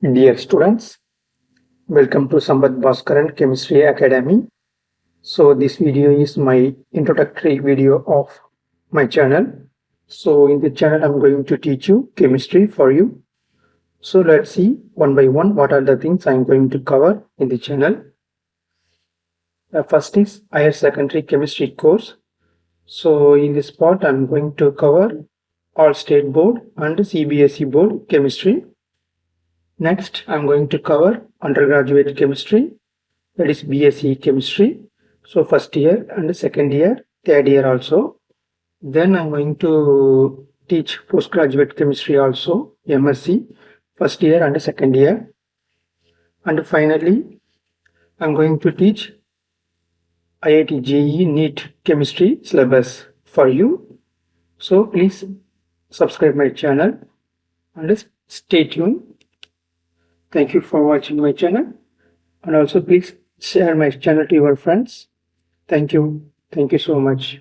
Dear students, welcome to Sambath Baskaran Chemistry Academy. So this video is my introductory video of my channel. So in the channel I'm going to teach you chemistry for you. So let's see one by one what are the things I'm going to cover in the channel. The first is higher secondary chemistry course. So in this part I'm going to cover all state board and CBSE board chemistry. Next, I'm going to cover undergraduate chemistry, that is BSc chemistry. So first year and second year, third year also. Then I'm going to teach postgraduate chemistry also, MSc, first year and second year. And finally, I'm going to teach IIT JEE NEET chemistry syllabus for you. So please subscribe my channel and stay tuned. Thank you for watching my channel, and also please share my channel to your friends. Thank you. Thank you so much.